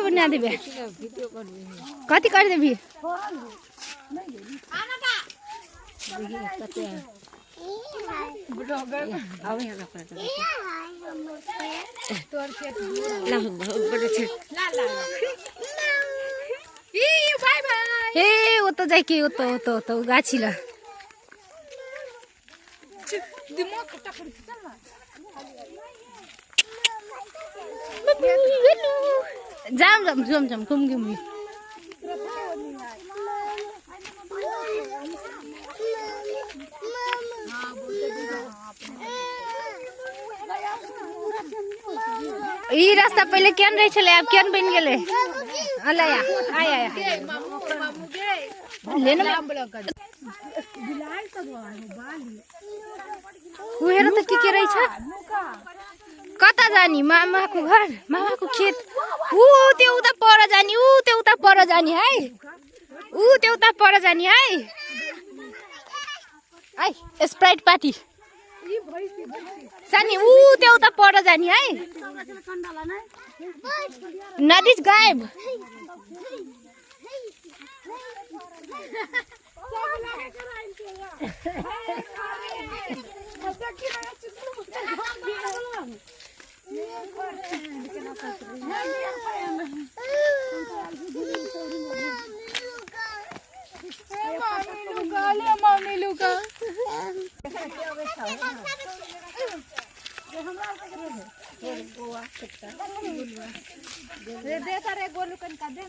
बना देबे कथी कर देबी ए वो तो जाए कि वो तो गाछी ला जाम घूम ई रास्ता पहले केन रहे छले अब केन बन गेले अला या आया ले ना उहेर त के रही छ कता जानी मामा को घर मामा को खेत ऊ ते उता पर जानी ऊ ते उता पर जानी है ऊ ते उता पर जानी है आई स्प्राइट पार्टी सानी ऊ ते उता पर जानी है नदी गायब मामी लुका दे तारे गोलू कन का दे